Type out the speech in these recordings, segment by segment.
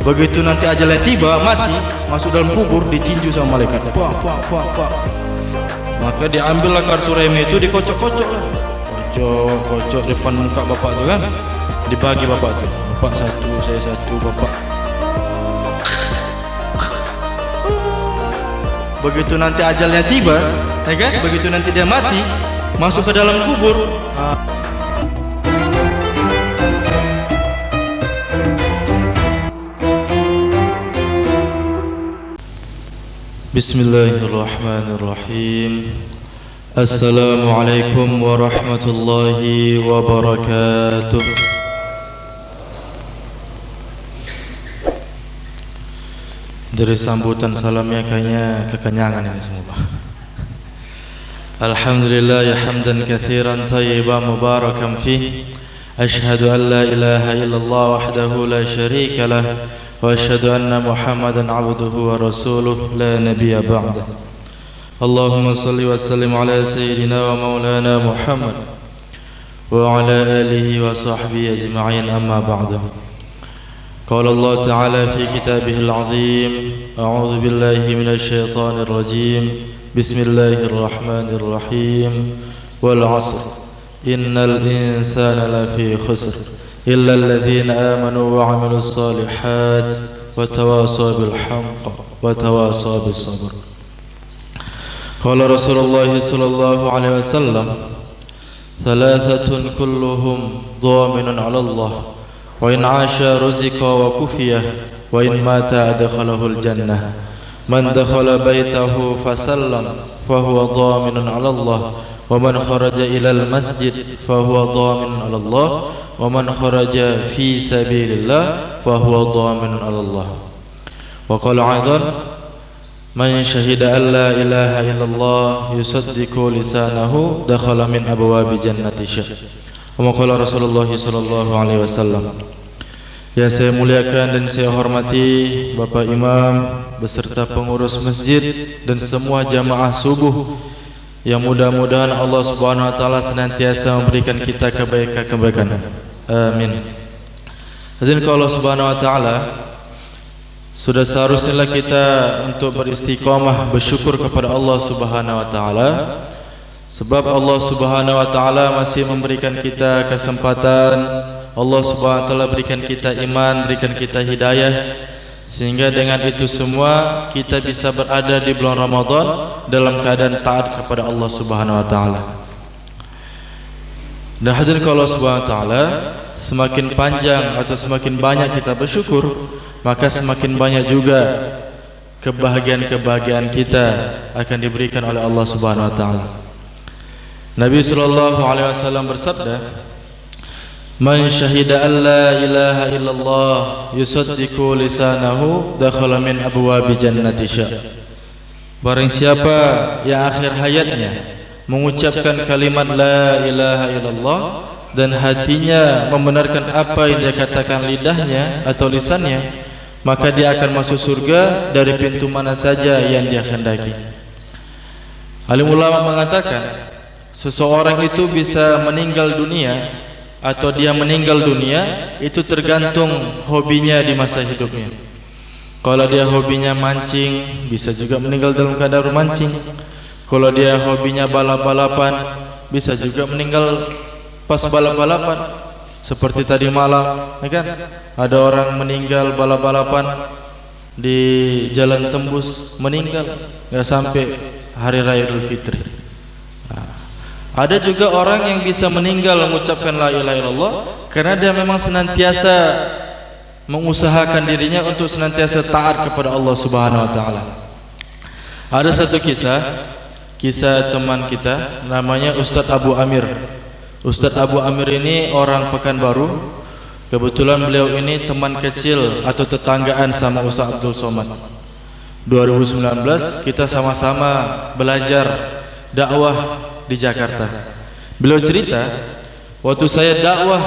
Begitu nanti ajalnya tiba, mati, masuk dalam kubur, ditinju sama malaikat. Pak. Maka diambillah kartu remi itu, dikocok-kocok lah. Kocok depan muka bapak tu kan. Dibagi bapak tu. Bapak satu, saya satu, bapak. Begitu nanti ajalnya tiba, ya kan? Begitu nanti dia mati, masuk ke dalam kubur. Bismillahirrahmanirrahim. Assalamualaikum warahmatullahi wabarakatuh. Dari sambutan salamnya kayaknya kekenyangan ini semua. Alhamdulillah ya hamdan katsiran thayyiban mubarakan fih. Asyhadu an la ilaha illallah wahdahu la syarika lah. وأشهد أن محمدا عبده ورسوله لا نبي بعده اللهم صل وسلم على سيدنا ومولانا محمد وعلى آله وصحبه أجمعين أما بعد قال الله تعالى في كتابه العظيم أعوذ بالله من الشيطان الرجيم بسم الله الرحمن الرحيم والعصر إن الإنسان لفي خسر إلا الذين آمنوا وعملوا الصالحات وتواصوا بالحق وتواصوا بالصبر قال رسول الله صلى الله عليه وسلم ثلاثة كلهم ضامن على الله وإن عاش رزق وكفيه وإن مات أدخله الجنة من دخل بيته فسلم فهو ضامن على الله ومن خرج إلى المسجد فهو ضامن على الله ومن خرج في سبيل الله فهو ضامن على الله وقال أيضا من شهد أن لا إله إلا الله يصدق لسانه دخل من أبواب جنة الشر وقال رسول الله صلى الله عليه وسلم. Yang saya muliakan dan saya hormati Bapak Imam beserta pengurus masjid dan semua jamaah subuh, yang mudah-mudahan Allah Subhanahu wa taala senantiasa memberikan kita kebaikan-kebaikan. Amin. Hadirin Allah Subhanahu wa taala, sudah seharusnya kita untuk beristiqamah bersyukur kepada Allah Subhanahu wa taala, sebab Allah Subhanahu wa taala masih memberikan kita kesempatan. Allah Subhanahu wa taala berikan kita iman, berikan kita hidayah, sehingga dengan itu semua kita bisa berada di bulan Ramadan dalam keadaan taat kepada Allah Subhanahu wa taala. Dan hadirin Allah Subhanahu wa taala, semakin panjang atau semakin banyak kita bersyukur, maka semakin banyak juga kebahagiaan-kebahagiaan kita akan diberikan oleh Allah Subhanahu wa taala. Nabi sallallahu alaihi wasallam bersabda, "Man syahida an la ilaha illallah yusaddiqu lisanahu dakhala min abwabi jannati syar." Barang siapa yang akhir hayatnya mengucapkan kalimat la ilaha illallah dan hatinya membenarkan apa yang dia katakan lidahnya atau lisannya, maka dia akan masuk surga dari pintu mana saja yang dia kehendaki. Alim ulama mengatakan, seseorang itu bisa meninggal dunia atau dia meninggal dunia itu tergantung hobinya di masa hidupnya. Kalau dia hobinya mancing, bisa juga meninggal dalam keadaan mancing. Kalau dia hobinya balap-balapan, bisa juga meninggal pas balap-balapan. Seperti tadi malam, ya kan? Ada orang meninggal balap-balapan di Jalan Tembus, meninggal nggak sampai hari raya Idul Fitri. Ada juga orang yang bisa meninggal mengucapkan la ilaha illallah karena dia memang senantiasa mengusahakan dirinya untuk senantiasa taat kepada Allah Subhanahu wa taala. Ada satu kisah teman kita namanya Ustadz Abu Amir. Ustadz Abu Amir ini orang Pekanbaru. Kebetulan beliau ini teman kecil atau tetanggaan sama Ustadz Abdul Somad. 2019 kita sama-sama belajar dakwah di Jakarta. Beliau cerita, waktu saya dakwah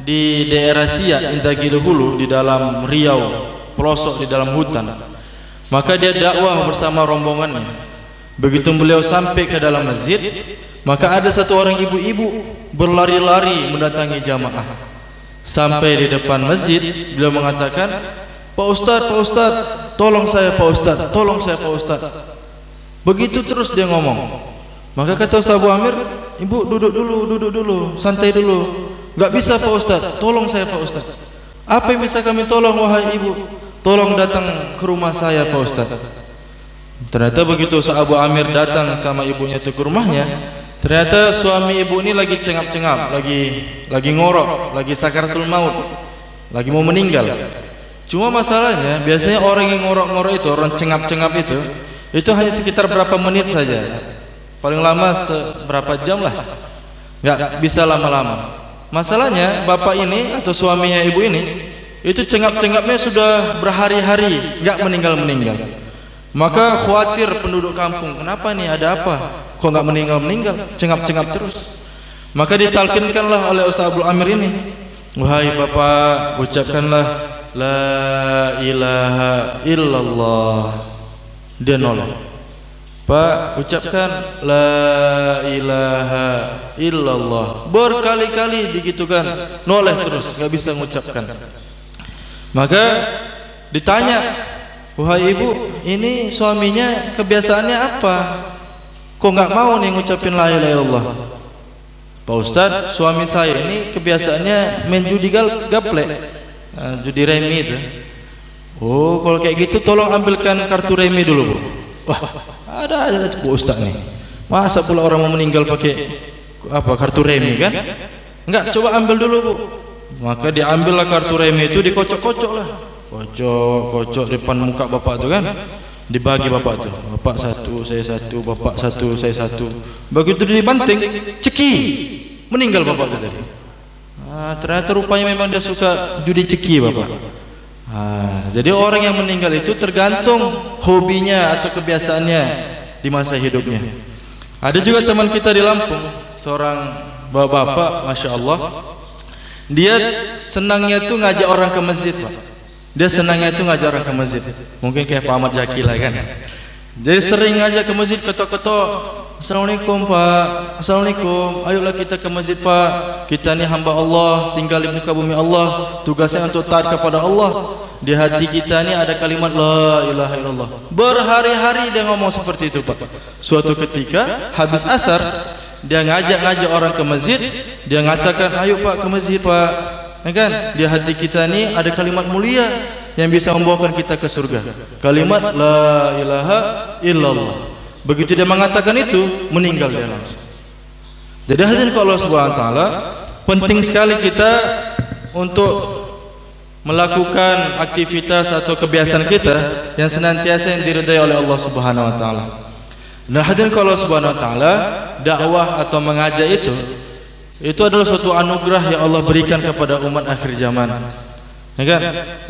di daerah Siak, Indragiri Hulu, di dalam Riau, pelosok di dalam hutan, maka dia dakwah bersama rombongannya. Begitu beliau sampai ke dalam masjid, maka ada satu orang ibu-ibu berlari-lari mendatangi jamaah. Sampai di depan masjid, beliau mengatakan, Pak Ustaz, tolong saya Pak Ustaz, tolong saya Pak Ustaz. Begitu terus dia ngomong. Maka kata Ustaz Abu Amir, ibu duduk dulu, santai dulu. Gak bisa Pak Ustaz, tolong saya Pak Ustaz. Apa yang bisa kami tolong wahai ibu? Tolong datang ke rumah saya Pak Ustaz. Ternyata begitu Ustaz Abu Amir datang sama ibunya itu ke rumahnya, ternyata suami ibu ini lagi cengap-cengap, lagi ngorok, lagi sakaratul maut, lagi mau meninggal. Cuma masalahnya biasanya orang yang ngorok-ngorok itu, orang cengap-cengap itu hanya sekitar berapa menit saja, paling lama seberapa jam lah, nggak bisa lama-lama. Masalahnya bapak ini atau suaminya ibu ini itu cengap-cengapnya sudah berhari-hari nggak meninggal. Maka khawatir penduduk kampung, kenapa nih, ada apa? Kok nggak meninggal? Cengap-cengap terus. Maka ditalkinkanlah oleh Ustaz Abu Amir ini, wahai bapak, ucapkanlah la ilaha illallah. Dia noleh. Pak, ucapkan la ilaha illallah. Berkali-kali digitukan, noleh terus, nggak bisa mengucapkan. Maka ditanya, wahai ibu, ini suaminya kebiasaannya apa? Kok nggak mau nih ngucapin la ilaha illallah? Pak Ustadz, suami saya ini kebiasaannya main judi gaplek, judi remi itu. Oh, kalau kayak gitu tolong ambilkan kartu remi dulu, Bu. Wah, ada Pak Ustadz nih. Masa pula orang mau meninggal pakai apa, kartu remi kan? Enggak, coba ambil dulu, Bu. Maka diambillah kartu remi itu, dikocok-kocok lah. Kocok depan muka bapak itu kan, dibagi bapak itu, bapak satu, saya satu, bapak satu, saya satu. Begitu dibanting, ceki, meninggal bapak itu tadi. Ternyata rupanya memang dia suka judi ceki bapak. Jadi orang yang meninggal itu tergantung hobinya atau kebiasaannya di masa hidupnya. Ada juga teman kita di Lampung, seorang bapak, masya Allah, dia senangnya tuh ngajak orang ke masjid, Pak. Dia senangnya itu ngajak orang ke masjid. Mungkin kayak Pak Ahmad Jaki lah kan. Jadi sering ngajak ke masjid, ketok-ketok, assalamualaikum Pak, assalamualaikum, ayolah kita ke masjid Pak. Kita ni hamba Allah, tinggal di muka bumi Allah, tugasnya untuk taat kepada Allah. Di hati kita ni ada kalimat la ilaha illallah. Berhari-hari dia ngomong seperti itu, Pak. Suatu ketika habis asar, dia ngajak orang ke masjid. Dia ngatakan, ayo Pak ke masjid Pak. Kan di hati kita ni ada kalimat mulia yang bisa membawakan kita ke surga, kalimat la ilaha illallah. Begitu dia mengatakan itu, meninggal dia langsung. Jadi hadirin Allah Subhanahu wa taala, penting sekali kita untuk melakukan aktivitas atau kebiasaan kita yang senantiasa yang diridai oleh Allah Subhanahu wa taala. Nah hadirin Allah Subhanahu wa taala, dakwah atau mengajak itu adalah suatu anugerah yang Allah berikan kepada umat akhir zaman. Ya kan?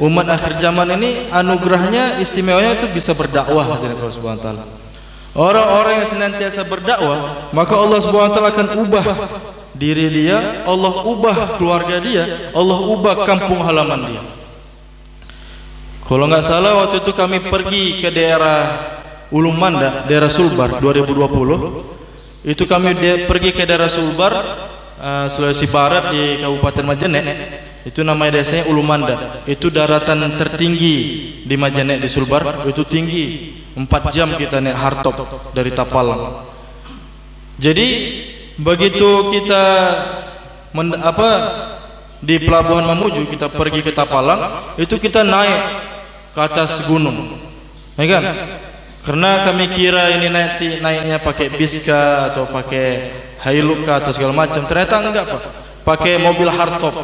Umat akhir zaman ini anugerahnya, istimewanya itu bisa berdakwah hadirin Allah Subhanahu wa taala. Orang-orang yang senantiasa berdakwah, maka Allah Subhanahu wa taala akan ubah diri dia, Allah ubah keluarga dia, Allah ubah kampung halaman dia. Kalau nggak salah waktu itu kami pergi ke daerah Ulu Manda, daerah Sulbar 2020. Itu kami pergi ke daerah Sulbar, Sulawesi Barat di Kabupaten Majene. Itu namanya desanya Ulu Manda. Itu daratan tertinggi di Majene di Sulbar. Itu tinggi, 4 jam kita naik hardtop dari Tapalang. Jadi begitu kita di Pelabuhan Mamuju, kita pergi ke Tapalang, itu kita naik ke atas gunung, ya kan? Karena kami kira ini naiknya pakai biska atau pakai Hilux atau segala macam. Ternyata enggak, Pak. Pakai mobil hardtop.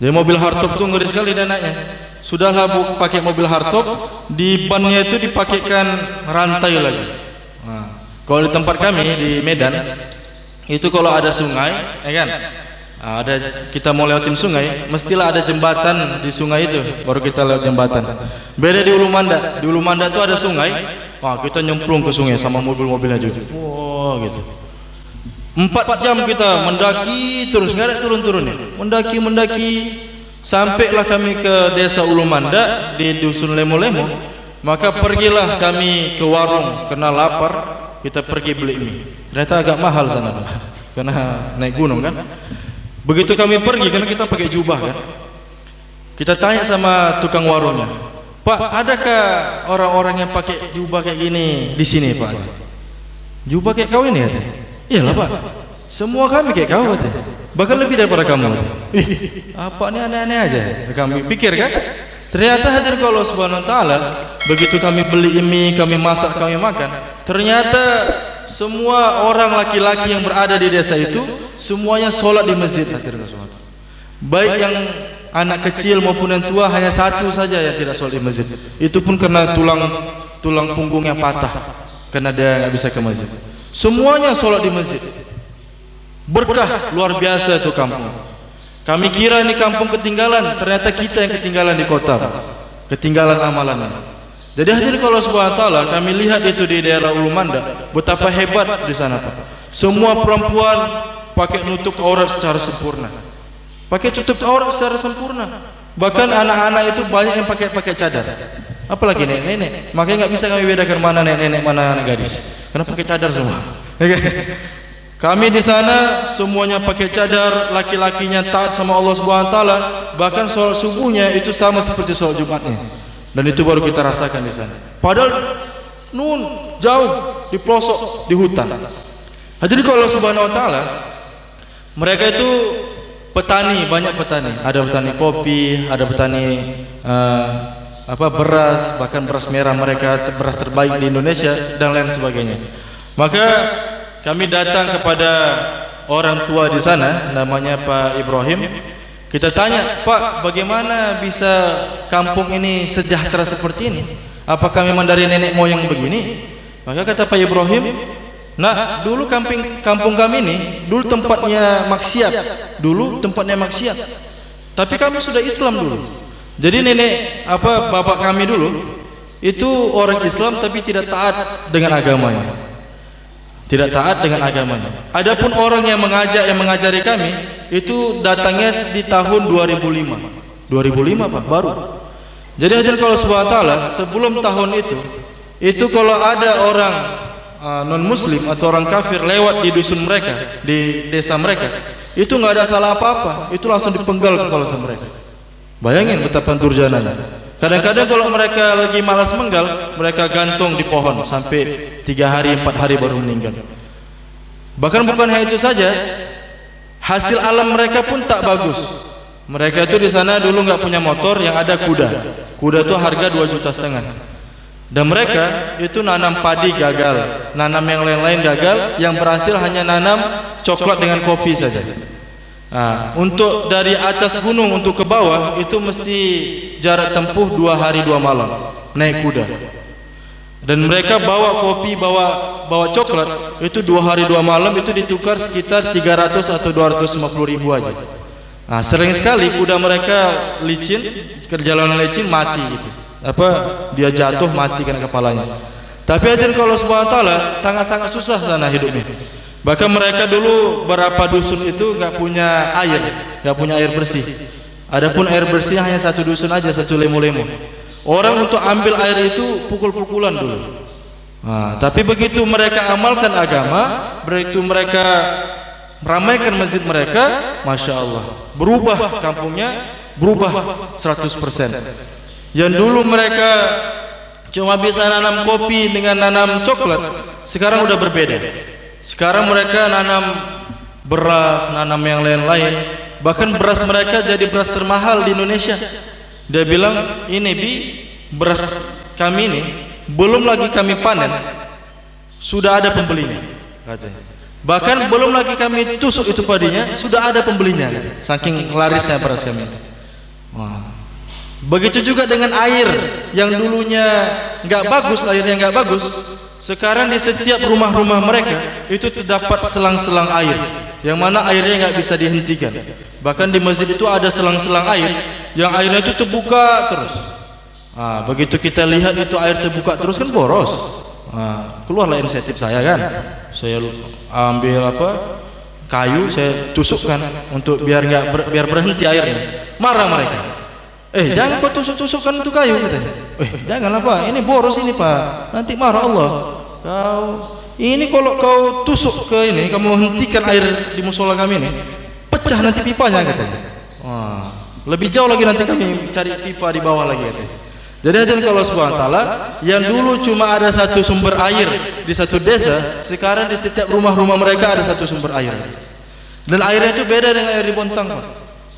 Jadi mobil hardtop itu ngeri sekali dan naiknya. Sudahlah pakai mobil hardtop, di bannya itu dipakaikan rantai lagi. Nah, kalau di tempat kami di Medan, itu kalau ada sungai, ya kan? Kita mau lewatin sungai, mestilah ada jembatan di sungai itu, baru kita lewat jembatan. Beda di Ulu Manda. Di Ulu Manda itu ada sungai, wah kita nyemplung ke sungai sama mobil-mobilnya juga. Wah gitu. 4 jam kita mendaki terus, nggak ada turun-turunnya. Mendaki, sampailah kami ke desa Ulu Manda di dusun Lemo-Lemo. Maka pergilah kami ke warung, karena lapar, kita pergi beli mie. Ternyata agak mahal sana, karena naik gunung kan. Begitu kami pergi, karena kita pakai jubah kan. Kita tanya sama tukang warungnya, Pak, adakah orang-orang yang pakai jubah kayak gini di sini, Pak? Jubah kayak kau ini ya? Iyalah, Pak. Semua kami kayak kau, katanya. Bahkan lebih daripada kamu. Apa ini aneh-aneh aja? Kami pikir kan? Ternyata hadir Allah Subhanahu Wa Taala. Begitu kami beli mie, kami masak, kami makan. Ternyata semua orang laki-laki yang berada di desa itu semuanya sholat di masjid. Baik yang anak kecil maupun yang tua, hanya satu saja yang tidak sholat di masjid. Itu pun karena tulang punggungnya patah, karena dia nggak bisa ke masjid. Semuanya sholat di masjid. Berkah luar biasa itu kampung. Kami kira ini kampung ketinggalan, ternyata kita yang ketinggalan di kota, ketinggalan amalannya. Jadi hadirin Allah Subhanahu Wa Taala, kami lihat itu di daerah Ulu Manda, betapa hebat di sana, Pak. Semua perempuan pakai nutup aurat secara sempurna. Pakai tutup aurat secara sempurna. Bahkan anak-anak itu banyak yang pakai cadar. Apalagi nenek-nenek. Makanya nggak bisa kami bedakan mana nenek-nenek, mana anak gadis. Karena pakai cadar semua. Kami di sana semuanya pakai cadar, laki-lakinya taat sama Allah Subhanahu Wa Taala. Bahkan sholat subuhnya itu sama seperti sholat Jumatnya. Dan itu baru kita rasakan di sana. Padahal jauh di pelosok di hutan. Hadirin Allah Subhanahu Wa Taala, mereka itu petani, banyak petani. Ada petani kopi, ada petani beras, bahkan beras merah mereka beras terbaik di Indonesia dan lain sebagainya. Maka kami datang kepada orang tua di sana, namanya Pak Ibrahim. Kita tanya, Pak, bagaimana bisa kampung ini sejahtera seperti ini? Apakah memang dari nenek moyang begini? Maka kata Pak Ibrahim, nah, dulu kampung kami ini dulu tempatnya maksiat. Tapi kami sudah Islam dulu. Jadi bapak kami dulu itu orang Islam tapi tidak taat dengan agamanya. Adapun orang yang mengajari kami itu datangnya di tahun 2005 Pak, baru. Jadi hadirin Allah Subhanahu Wa Taala, sebelum tahun itu kalau ada orang non muslim atau orang kafir lewat di dusun mereka, di desa mereka, itu nggak ada salah apa-apa, itu langsung dipenggal kepala sama mereka. Bayangin betapa durjananya. Kadang-kadang kalau mereka lagi malas menggal, mereka gantung di pohon sampai 3 hari 4 hari baru meninggal. Bahkan bukan hanya itu saja, hasil alam mereka pun tak bagus. Mereka itu di sana dulu nggak punya motor, yang ada kuda. Kuda itu harga 2,5 juta. Dan mereka itu nanam padi gagal, nanam yang lain-lain gagal, yang berhasil hanya nanam coklat dengan kopi saja. Nah, untuk dari atas gunung untuk ke bawah itu mesti jarak tempuh 2 hari 2 malam naik kuda. Dan mereka bawa kopi, bawa coklat itu 2 hari 2 malam itu ditukar sekitar 300 atau 250 ribu aja. Nah, sering sekali kuda mereka licin, perjalanan licin mati gitu. Dia jatuh mati kena kepalanya. Tapi hadirin Allah Subhanahu Wa Taala, sangat-sangat susah sana hidupnya. Bahkan mereka dulu berapa dusun itu nggak punya air bersih. Adapun air bersih hanya satu dusun aja, satu lemo-lemo. Orang untuk ambil air itu pukul-pukulan dulu. Nah, tapi begitu mereka amalkan agama, begitu mereka meramaikan masjid mereka, masya Allah, berubah kampungnya, berubah 100%. Yang dulu mereka cuma bisa nanam kopi dengan nanam coklat, sekarang udah berbeda. Sekarang mereka nanam beras, nanam yang lain-lain. Bahkan beras mereka jadi beras termahal di Indonesia. Dia bilang, ini beras kami ini belum lagi kami panen, sudah ada pembelinya, katanya. Bahkan belum lagi kami tusuk itu padinya, sudah ada pembelinya, katanya. Saking larisnya beras kami. Wah. Begitu juga dengan air yang dulunya nggak bagus, airnya nggak bagus. Sekarang di setiap rumah-rumah mereka itu terdapat selang-selang air, yang mana airnya nggak bisa dihentikan. Bahkan di masjid itu ada selang-selang air, yang airnya itu terbuka terus. Nah, begitu kita lihat itu air terbuka terus kan boros. Nah, keluarlah inisiatif saya kan. Saya ambil kayu, saya tusukkan untuk biar berhenti airnya. Marah mereka. Jangan kau tusuk-tusukkan itu kayu, katanya. Janganlah Pak, ini boros ini Pak, nanti marah Allah. Ini kalau kau tusuk ke ini, kamu hentikan air di musola kami ini, pecah nanti pipanya, katanya. Lebih jauh lagi nanti kami cari pipa di bawah lagi katanya. Jadi hadirin kalau Subhanahu wa taala, yang dulu cuma ada satu sumber air di satu desa, sekarang di setiap rumah-rumah mereka ada satu sumber air. Dan airnya itu beda dengan air di Bontang, Pak.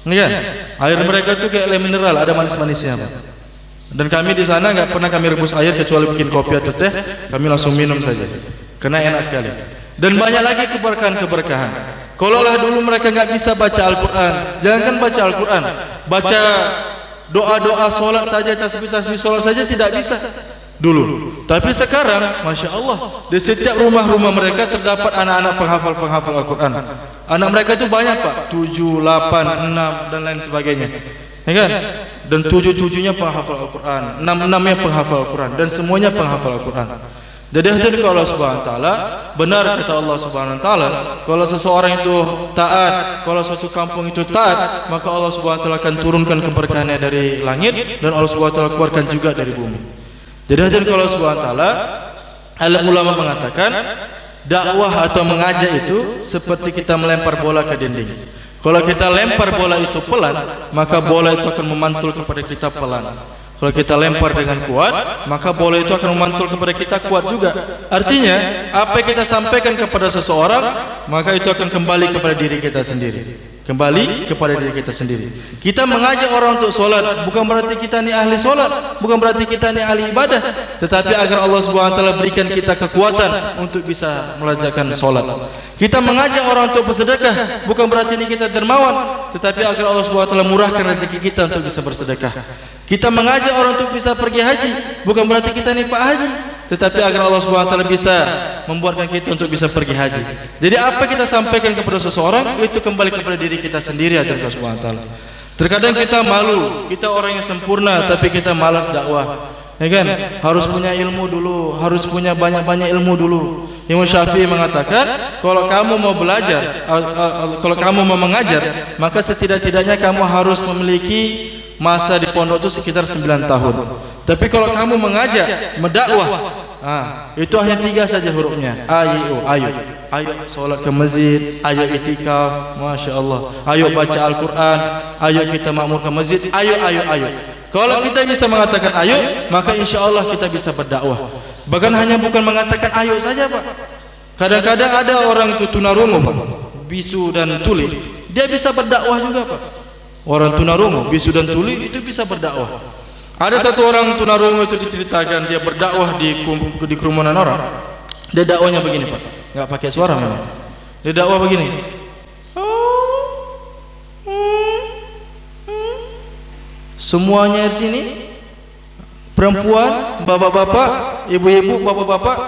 Ini kan? Air mereka itu kayak air mineral, ada manis-manisnya, Pak. Dan kami di sana nggak pernah kami rebus air kecuali bikin kopi atau teh, kami langsung minum saja. Karena enak sekali. Dan banyak lagi keberkahan-keberkahan. Kalaulah dulu mereka nggak bisa baca Al-Quran, jangankan baca Al-Quran, baca doa-doa solat saja, tasbih-tasbih solat saja tidak bisa dulu. Tapi sekarang, Masya Allah, di setiap rumah-rumah mereka terdapat anak-anak penghafal-penghafal Al-Quran. Anak mereka itu banyak, Pak, 7, 8, 6 dan lain sebagainya, ya kan? Dan 7-7-nya penghafal Al-Quran, 6-6-nya penghafal Al-Quran, dan semuanya penghafal Al-Quran. Jadi hadirin Allah Subhanahu wa taala, benar kata Allah Subhanahu wa taala, kalau seseorang itu taat, kalau suatu kampung itu taat, maka Allah Subhanahu wa taala akan turunkan keberkahannya dari langit dan Allah Subhanahu wa taala keluarkan juga dari bumi. Jadi hadirin Allah Subhanahu wa taala, alim ulama mengatakan dakwah atau mengajak itu seperti kita melempar bola ke dinding. Kalau kita lempar bola itu pelan, maka bola itu akan memantul kepada kita pelan. Kalau kita lempar dengan kuat, maka bola itu akan memantul kepada kita kuat juga. Artinya, apa yang kita sampaikan kepada seseorang, maka itu akan kembali kepada diri kita sendiri. Kembali kepada diri kita sendiri. Kita mengajak orang untuk solat, bukan berarti kita ni ahli solat, bukan berarti kita ni ahli ibadah, tetapi agar Allah Subhanahu wa taala berikan kita kekuatan untuk bisa melaksanakan solat. Kita mengajak orang untuk bersedekah, bukan berarti ini kita dermawan, tetapi agar Allah Subhanahu wa taala murahkan rezeki kita untuk bisa bersedekah. Kita mengajak orang untuk bisa pergi haji, bukan berarti kita ni Pak Haji, tetapi agar Allah Subhanahu wa taala bisa membuatkan kita untuk bisa pergi haji. Jadi apa kita sampaikan kepada seseorang itu kembali kepada diri kita sendiri, agar Allah Subhanahu wa taala. Terkadang kita malu, kita orang yang sempurna tapi kita malas dakwah. Ya kan? Harus punya ilmu dulu, harus punya banyak-banyak ilmu dulu. Imam Syafi'i mengatakan, kalau kamu mau belajar, kalau kamu mau mengajar, maka setidak-tidaknya kamu harus memiliki masa di pondok itu sekitar 9 tahun. Tapi kalau kamu mengajak, mendakwah, itu hanya 3 saja hurufnya. Ayo, ayo solat ke masjid, ayo itikaf, Masya Allah, ayo baca Al-Quran, ayo kita makmur ke masjid, ayo. Kalau kita bisa mengatakan ayo, maka insya Allah kita bisa berdakwah. Bahkan hanya bukan mengatakan ayo saja, Pak. Kadang-kadang ada orang itu tunarungu, Pak, bisu dan tuli, dia bisa berdakwah juga, Pak. Orang tunarungu, bisu dan tuli itu bisa berdakwah. Ada satu orang tunarungu itu diceritakan dia berdakwah di kerumunan orang. Dia dakwahnya begini, Pak, nggak pakai suara memang. Dia dakwah begini. Semuanya di sini perempuan, bapak-bapak, ibu-ibu, bapak-bapak,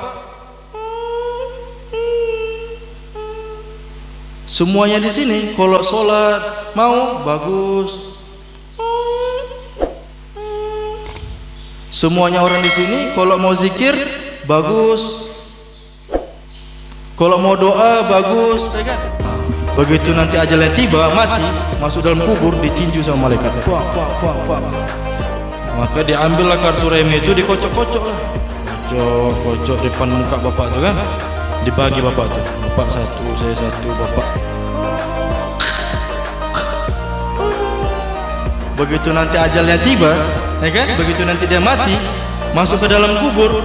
semuanya di sini kalau sholat mau bagus. Semuanya orang di sini kalau mau zikir bagus, kalau mau doa bagus, ya kan? Begitu nanti ajalnya tiba, mati, masuk dalam kubur, ditinju sama malaikat. Puak. Maka diambillah kartu remi itu, dikocok-kocok lah. Kocok depan muka bapak itu kan. Dibagi bapak itu. Bapak satu, saya satu, bapak. Begitu nanti ajalnya tiba, ya kan? Begitu nanti dia mati, masuk ke dalam kubur.